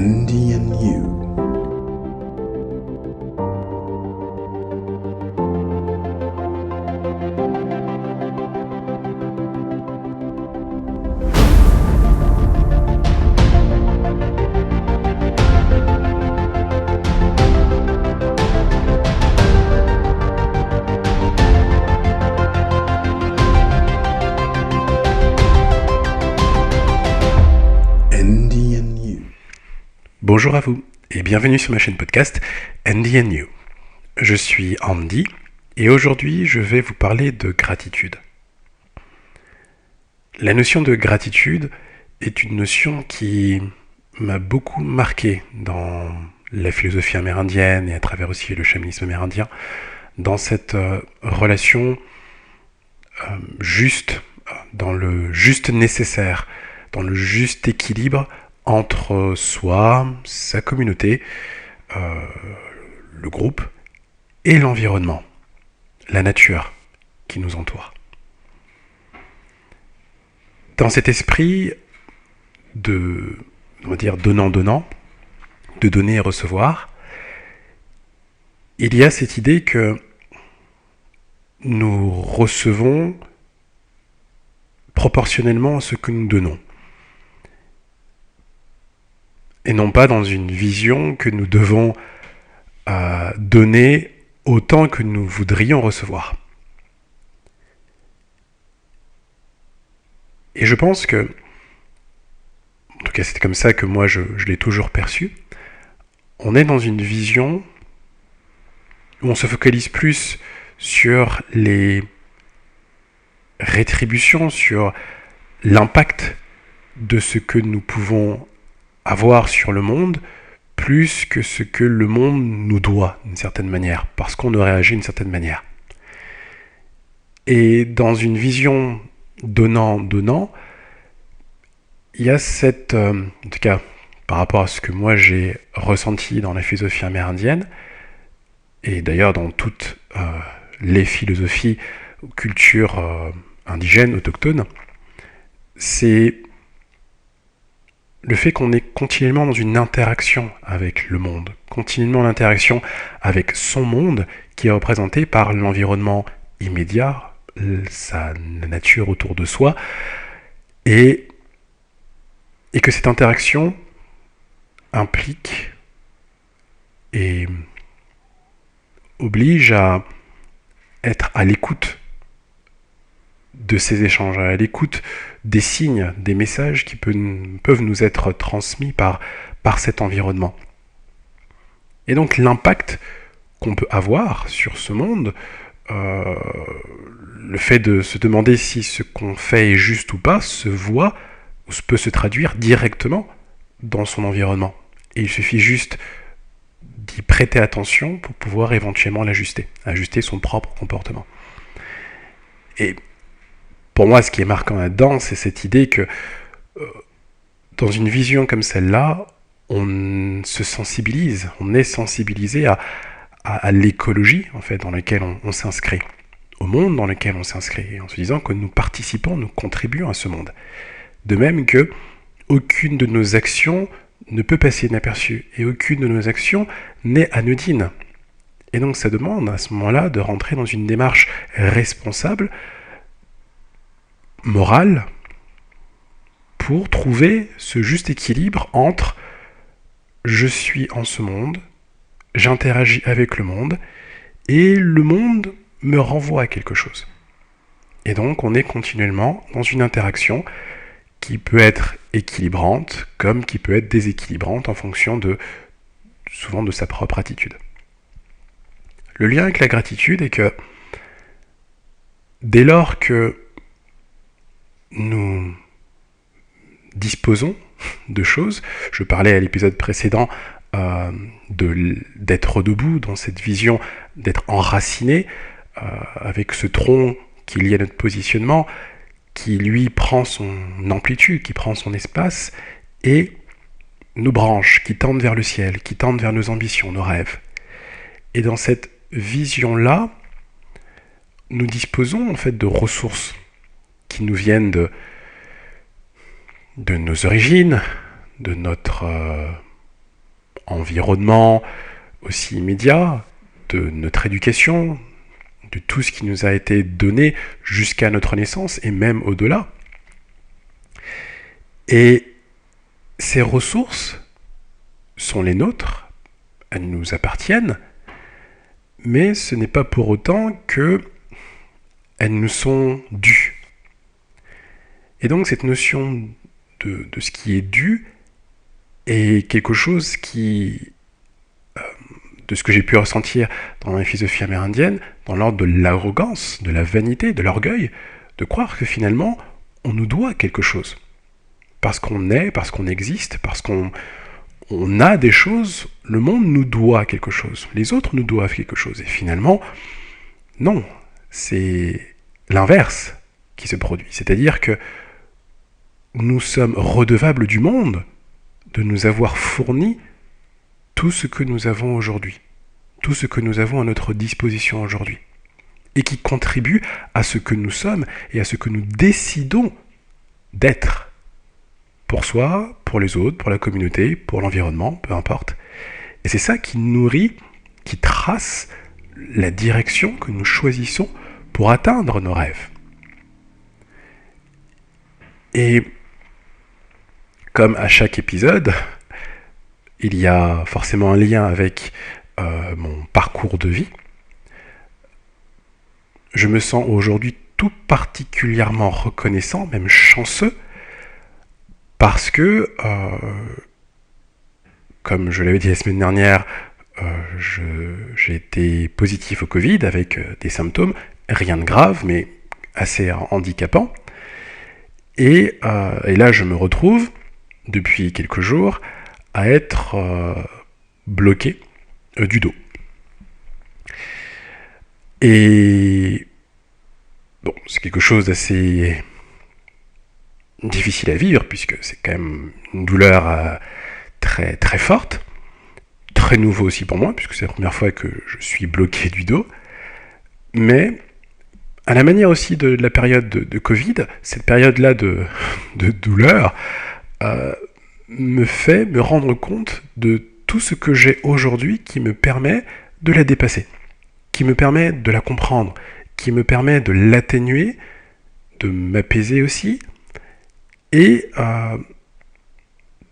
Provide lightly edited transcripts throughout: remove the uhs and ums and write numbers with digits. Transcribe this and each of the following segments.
Andy and You. Bonjour à vous et bienvenue sur ma chaîne podcast Andy and You. Je suis Andy et aujourd'hui je vais vous parler de gratitude. La notion de gratitude est une notion qui m'a beaucoup marqué dans la philosophie amérindienne et à travers aussi le chamanisme amérindien, dans cette relation juste, dans le juste nécessaire, dans le juste équilibre entre soi, sa communauté, le groupe et l'environnement, la nature qui nous entoure. Dans cet esprit de, on va dire, donnant-donnant, de donner et recevoir, il y a cette idée que nous recevons proportionnellement à ce que nous donnons. Et non pas dans une vision que nous devons donner autant que nous voudrions recevoir. Et je pense que, en tout cas c'est comme ça que moi je l'ai toujours perçu, on est dans une vision où on se focalise plus sur les rétributions, sur l'impact de ce que nous pouvons avoir sur le monde, plus que ce que le monde nous doit d'une certaine manière, parce qu'on aurait agi d'une certaine manière. Et dans une vision donnant-donnant, il y a cette, en tout cas par rapport à ce que moi j'ai ressenti dans la philosophie amérindienne, et d'ailleurs dans toutes les philosophies ou cultures indigènes, autochtones, c'est le fait qu'on est continuellement dans une interaction avec le monde, continuellement l'interaction avec son monde qui est représenté par l'environnement immédiat, la nature autour de soi, et que cette interaction implique et oblige à être à l'écoute de ces échanges, à l'écoute des signes, des messages qui peuvent nous être transmis par cet environnement. Et donc l'impact qu'on peut avoir sur ce monde, le fait de se demander si ce qu'on fait est juste ou pas, se voit ou peut se traduire directement dans son environnement. Et il suffit juste d'y prêter attention pour pouvoir éventuellement l'ajuster, ajuster son propre comportement. Et pour moi, ce qui est marquant là-dedans, c'est cette idée que dans une vision comme celle-là, on se sensibilise, on est sensibilisé à l'écologie en fait, dans laquelle on s'inscrit, au monde dans lequel on s'inscrit, en se disant que nous participons, nous contribuons à ce monde. De même que aucune de nos actions ne peut passer inaperçue, et aucune de nos actions n'est anodine. Et donc ça demande à ce moment-là de rentrer dans une démarche responsable, morale, pour trouver ce juste équilibre entre je suis en ce monde, j'interagis avec le monde, et le monde me renvoie à quelque chose. Et donc on est continuellement dans une interaction qui peut être équilibrante, comme qui peut être déséquilibrante en fonction souvent de sa propre attitude. Le lien avec la gratitude est que dès lors que nous disposons de choses, je parlais à l'épisode précédent d'être debout, dans cette vision d'être enraciné, avec ce tronc qui est lié à notre positionnement, qui lui prend son amplitude, qui prend son espace, et nos branches qui tendent vers le ciel, qui tendent vers nos ambitions, nos rêves. Et dans cette vision-là, nous disposons en fait de ressources qui nous viennent de nos origines, de notre environnement aussi immédiat, de notre éducation, de tout ce qui nous a été donné jusqu'à notre naissance et même au-delà. Et ces ressources sont les nôtres, elles nous appartiennent, mais ce n'est pas pour autant que elles nous sont dues. Et donc cette notion de ce qui est dû est quelque chose qui, de ce que j'ai pu ressentir dans la philosophie amérindienne, dans l'ordre de l'arrogance, de la vanité, de l'orgueil, de croire que finalement on nous doit quelque chose. Parce qu'on est, parce qu'on existe, parce qu'on a des choses, le monde nous doit quelque chose, les autres nous doivent quelque chose. Et finalement, non, c'est l'inverse qui se produit. C'est-à-dire que nous sommes redevables du monde de nous avoir fourni tout ce que nous avons aujourd'hui, tout ce que nous avons à notre disposition aujourd'hui, et qui contribue à ce que nous sommes et à ce que nous décidons d'être. Pour soi, pour les autres, pour la communauté, pour l'environnement, peu importe. Et c'est ça qui nourrit, qui trace la direction que nous choisissons pour atteindre nos rêves. Et comme à chaque épisode, il y a forcément un lien avec mon parcours de vie. Je me sens aujourd'hui tout particulièrement reconnaissant, même chanceux, parce que, comme je l'avais dit la semaine dernière, j'ai été positif au Covid avec des symptômes, rien de grave, mais assez handicapants. Et là, je me retrouve, depuis quelques jours, à être bloqué du dos. Et bon, c'est quelque chose d'assez difficile à vivre, puisque c'est quand même une douleur très, très forte, très nouveau aussi pour moi, puisque c'est la première fois que je suis bloqué du dos. Mais à la manière aussi de la période de Covid, cette période-là de douleur me fait me rendre compte de tout ce que j'ai aujourd'hui qui me permet de la dépasser, qui me permet de la comprendre, qui me permet de l'atténuer, de m'apaiser aussi, et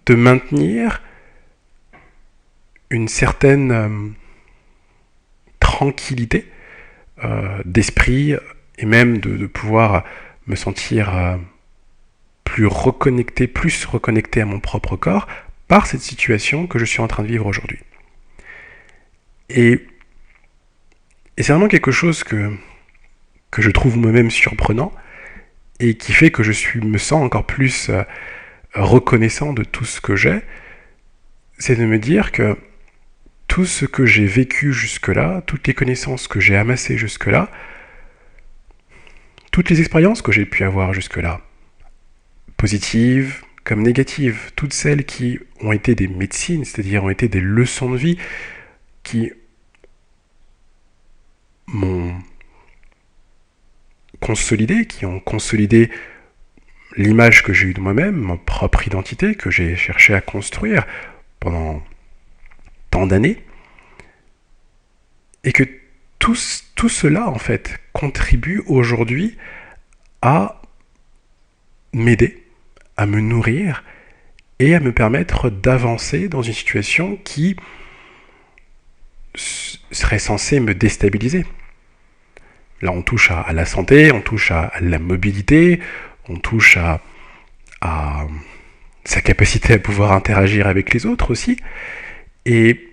de maintenir une certaine tranquillité d'esprit, et même de pouvoir me sentir plus reconnecté à mon propre corps par cette situation que je suis en train de vivre aujourd'hui. Et c'est vraiment quelque chose que je trouve moi-même surprenant, et qui fait que me sens encore plus reconnaissant de tout ce que j'ai, c'est de me dire que tout ce que j'ai vécu jusque-là, toutes les connaissances que j'ai amassées jusque-là, toutes les expériences que j'ai pu avoir jusque-là, positives comme négatives, toutes celles qui ont été des médecines, c'est-à-dire ont été des leçons de vie, qui m'ont qui ont consolidé l'image que j'ai eue de moi-même, ma propre identité que j'ai cherché à construire pendant tant d'années, et que tout cela, en fait, contribue aujourd'hui à m'aider, à me nourrir, et à me permettre d'avancer dans une situation qui serait censée me déstabiliser. Là, on touche à la santé, on touche à la mobilité, on touche à sa capacité à pouvoir interagir avec les autres aussi. Et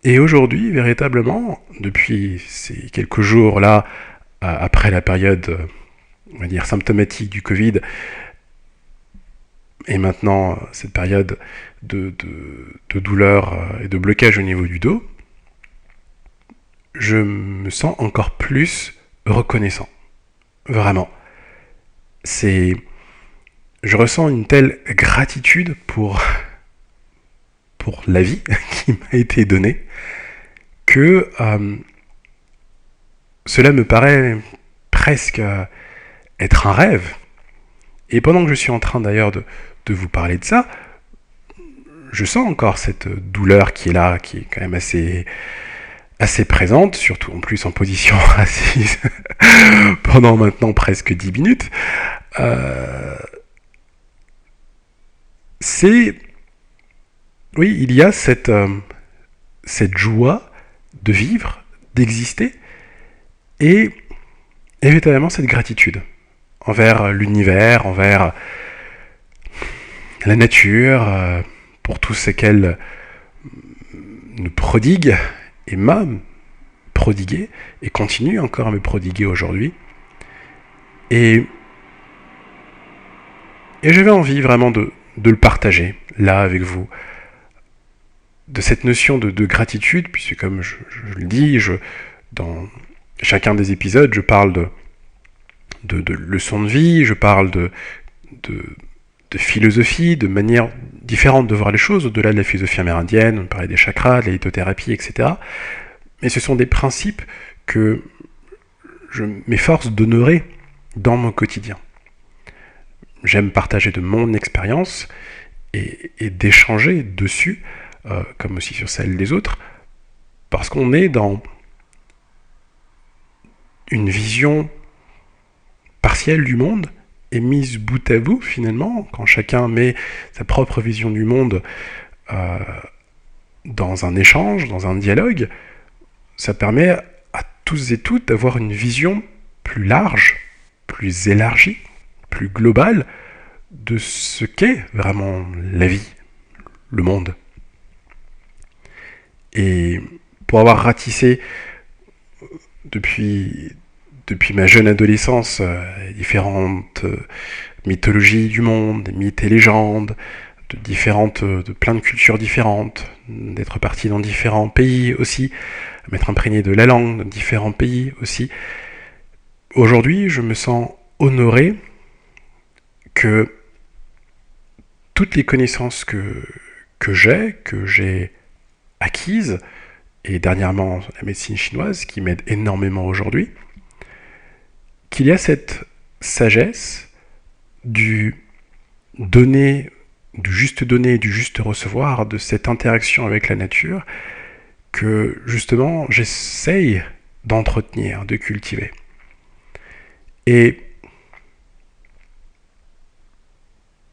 aujourd'hui, véritablement, depuis ces quelques jours-là, après la période, on va dire, symptomatique du Covid, et maintenant cette période de douleur et de blocage au niveau du dos, je me sens encore plus reconnaissant. Vraiment. Je ressens une telle gratitude pour la vie qui m'a été donnée que cela me paraît presque être un rêve. Et pendant que je suis en train d'ailleurs de vous parler de ça, je sens encore cette douleur qui est là, qui est quand même assez présente, surtout en plus en position assise pendant maintenant presque 10 minutes. Oui, il y a cette joie de vivre, d'exister, et évidemment cette gratitude envers l'univers, envers la nature, pour tout ce qu'elle nous prodigue et m'a prodigué et continue encore à me prodiguer aujourd'hui. Et j'avais envie vraiment de le partager là avec vous, de cette notion de gratitude, puisque comme je le dis, dans chacun des épisodes, je parle de leçons de vie, je parle de philosophie, de manière différente de voir les choses, au-delà de la philosophie amérindienne, on parlait des chakras, de la lithothérapie, etc. Mais ce sont des principes que je m'efforce d'honorer dans mon quotidien. J'aime partager de mon expérience et d'échanger dessus, comme aussi sur celle des autres, parce qu'on est dans une vision partielle du monde, et mise bout à bout, finalement, quand chacun met sa propre vision du monde dans un échange, dans un dialogue, ça permet à tous et toutes d'avoir une vision plus large, plus élargie, plus globale de ce qu'est vraiment la vie, le monde. Et pour avoir ratissé depuis ma jeune adolescence, différentes mythologies du monde, des mythes et légendes, de plein de cultures différentes, d'être parti dans différents pays aussi, m'être imprégné de la langue de différents pays aussi. Aujourd'hui, je me sens honoré que toutes les connaissances que j'ai acquises, et dernièrement la médecine chinoise qui m'aide énormément aujourd'hui, qu'il y a cette sagesse du juste donner et du juste recevoir, de cette interaction avec la nature, que justement j'essaye d'entretenir, de cultiver. Et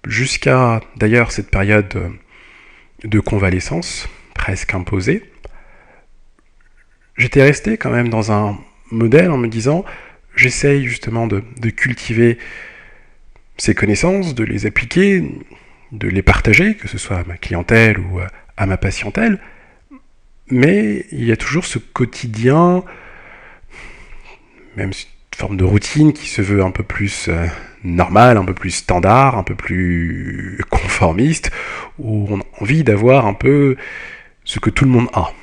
jusqu'à d'ailleurs cette période de convalescence presque imposée, j'étais resté quand même dans un modèle en me disant j'essaye justement de cultiver ces connaissances, de les appliquer, de les partager, que ce soit à ma clientèle ou à ma patientèle, mais il y a toujours ce quotidien, même une forme de routine qui se veut un peu plus normale, un peu plus standard, un peu plus conformiste, où on a envie d'avoir un peu ce que tout le monde a.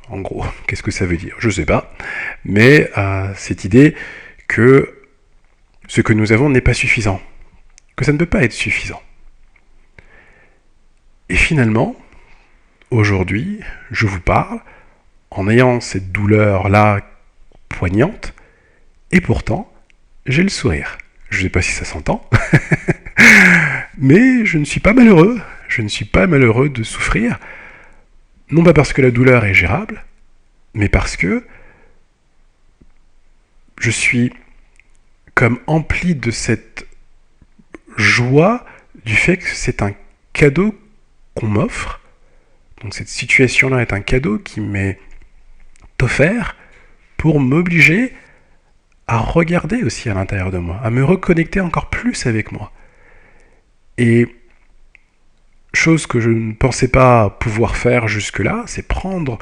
En gros, qu'est-ce que ça veut dire ? Je sais pas, mais cette idée que ce que nous avons n'est pas suffisant, que ça ne peut pas être suffisant. Et finalement, aujourd'hui, je vous parle en ayant cette douleur-là poignante, et pourtant, j'ai le sourire. Je ne sais pas si ça s'entend, mais je ne suis pas malheureux. Je ne suis pas malheureux de souffrir, non pas parce que la douleur est gérable, mais parce que je suis comme empli de cette joie du fait que c'est un cadeau qu'on m'offre. Donc cette situation-là est un cadeau qui m'est offert pour m'obliger à regarder aussi à l'intérieur de moi, à me reconnecter encore plus avec moi. Et chose que je ne pensais pas pouvoir faire jusque-là, c'est prendre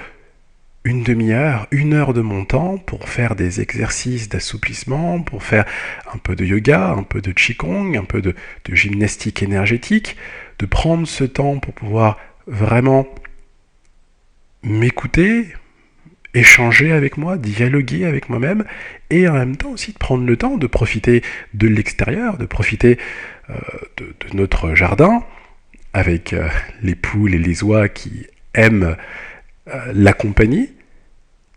une demi-heure, 1 heure de mon temps pour faire des exercices d'assouplissement, pour faire un peu de yoga, un peu de qigong, un peu de gymnastique énergétique, de prendre ce temps pour pouvoir vraiment m'écouter, échanger avec moi, dialoguer avec moi-même, et en même temps aussi de prendre le temps de profiter de l'extérieur, de profiter de notre jardin, avec les poules et les oies qui aiment la compagnie,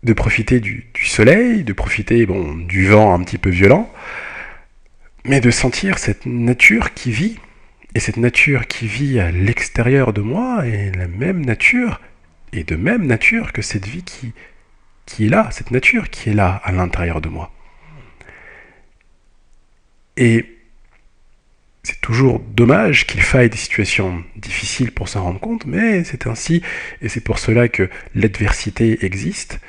de profiter du soleil, de profiter du vent un petit peu violent, mais de sentir cette nature qui vit Et cette nature qui vit à l'extérieur de moi est la même nature, et de même nature que cette vie qui est là, cette nature qui est là à l'intérieur de moi. Et c'est toujours dommage qu'il faille des situations difficiles pour s'en rendre compte, mais c'est ainsi, et c'est pour cela que l'adversité existe,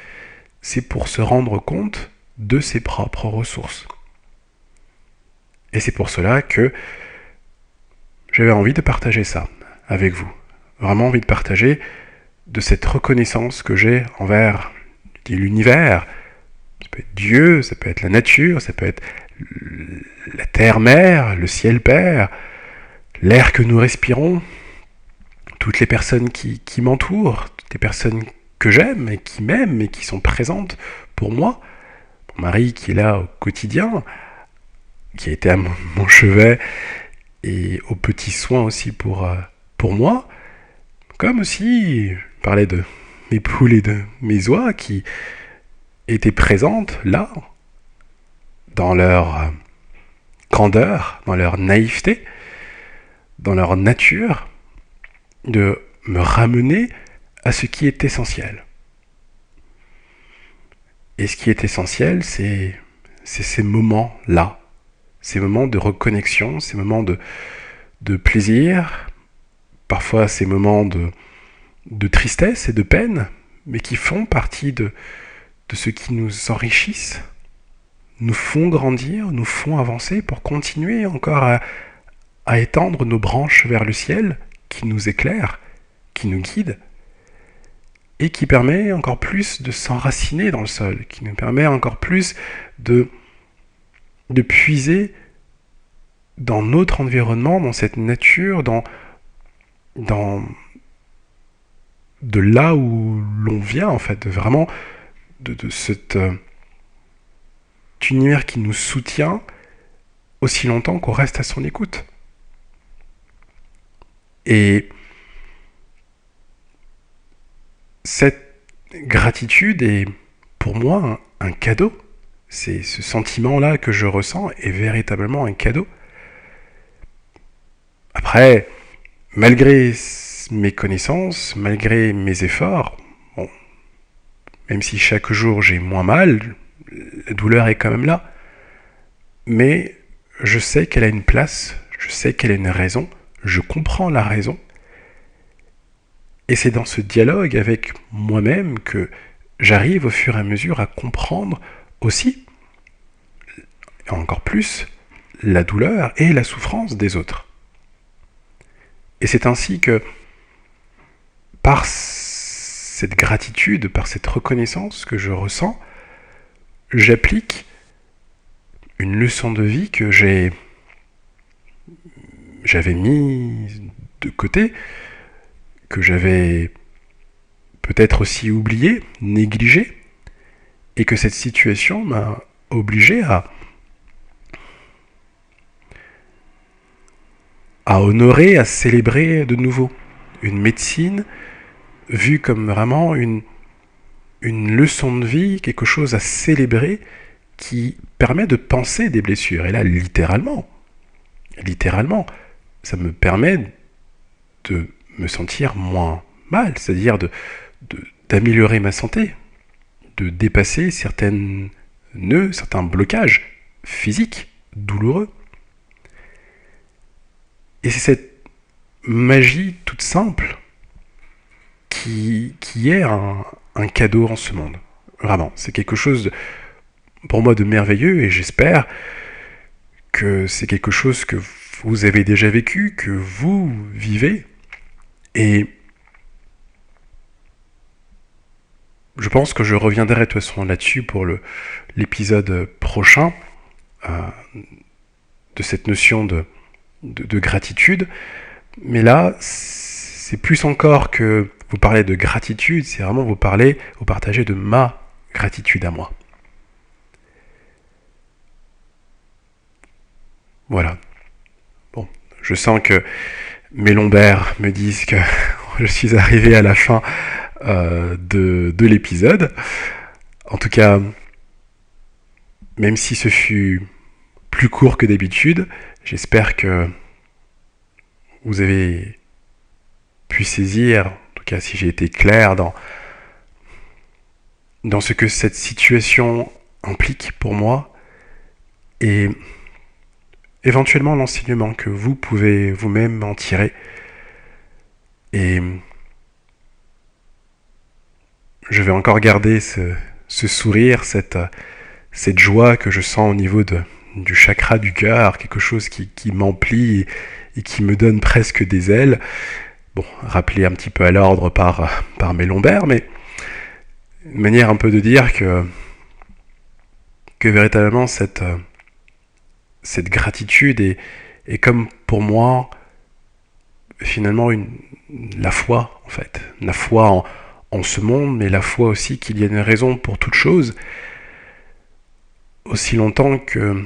c'est pour se rendre compte de ses propres ressources. Et c'est pour cela que j'avais envie de partager ça avec vous. Vraiment envie de partager de cette reconnaissance que j'ai envers l'univers. Ça peut être Dieu, ça peut être la nature, ça peut être la terre-mère, le ciel-père, l'air que nous respirons, toutes les personnes qui m'entourent, toutes les personnes que j'aime et qui m'aiment et qui sont présentes pour moi. Mon mari qui est là au quotidien, qui a été à mon chevet et aux petits soins aussi pour moi. Comme aussi, je parlais de mes poules et de mes oies qui étaient présentes là, dans leur candeur, dans leur naïveté, dans leur nature, de me ramener à ce qui est essentiel. Et ce qui est essentiel, c'est ces moments-là, ces moments de reconnexion, ces moments de plaisir, parfois ces moments de tristesse et de peine, mais qui font partie de ce qui nous enrichissent, nous font grandir, nous font avancer pour continuer encore à étendre nos branches vers le ciel, qui nous éclaire, qui nous guide, et qui permet encore plus de s'enraciner dans le sol, qui nous permet encore plus de puiser dans notre environnement, dans cette nature, dans de là où l'on vient, en fait, vraiment de cet univers qui nous soutient aussi longtemps qu'on reste à son écoute. Et cette gratitude est pour moi un cadeau. C'est ce sentiment-là que je ressens est véritablement un cadeau. Après, malgré mes connaissances, malgré mes efforts, bon, même si chaque jour j'ai moins mal, la douleur est quand même là. Mais je sais qu'elle a une place, je sais qu'elle a une raison, je comprends la raison. Et c'est dans ce dialogue avec moi-même que j'arrive au fur et à mesure à comprendre aussi, et encore plus, la douleur et la souffrance des autres. Et c'est ainsi que, par cette gratitude, par cette reconnaissance que je ressens, j'applique une leçon de vie que j'avais mis de côté, que j'avais peut-être aussi oublié, négligé, et que cette situation m'a obligé à honorer, à célébrer de nouveau. Une médecine vue comme vraiment une leçon de vie, quelque chose à célébrer qui permet de penser des blessures. Et là, littéralement, ça me permet de me sentir moins mal, c'est-à-dire d'améliorer ma santé, de dépasser certains nœuds, certains blocages physiques douloureux. Et c'est cette magie toute simple qui est un cadeau en ce monde. Vraiment, c'est quelque chose pour moi de merveilleux et j'espère que c'est quelque chose que vous avez déjà vécu, que vous vivez. Et je pense que je reviendrai de toute façon là-dessus pour l'épisode prochain de cette notion de gratitude. Mais là, c'est plus encore que vous parlez de gratitude, c'est vraiment vous partagez de ma gratitude à moi. Voilà. Bon, je sens que mes lombaires me disent que je suis arrivé à la fin de l'épisode. En tout cas, même si ce fut plus court que d'habitude, j'espère que vous avez pu saisir, en tout cas si j'ai été clair dans ce que cette situation implique pour moi, et éventuellement l'enseignement que vous pouvez vous-même en tirer. Et je vais encore garder ce sourire, cette joie que je sens au niveau du chakra du cœur, quelque chose qui m'emplit et qui me donne presque des ailes. Bon, rappelé un petit peu à l'ordre par mes lombaires, mais une manière un peu de dire que véritablement cette gratitude est comme pour moi finalement la foi en fait, la foi en ce monde, mais la foi aussi qu'il y a une raison pour toute chose, aussi longtemps que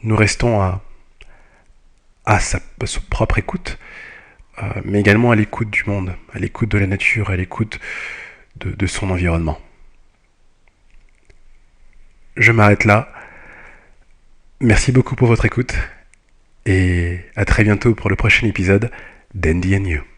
nous restons à sa propre écoute, mais également à l'écoute du monde, à l'écoute de la nature, à l'écoute de son environnement. Je m'arrête là. Merci beaucoup pour votre écoute et à très bientôt pour le prochain épisode d'Andy and You.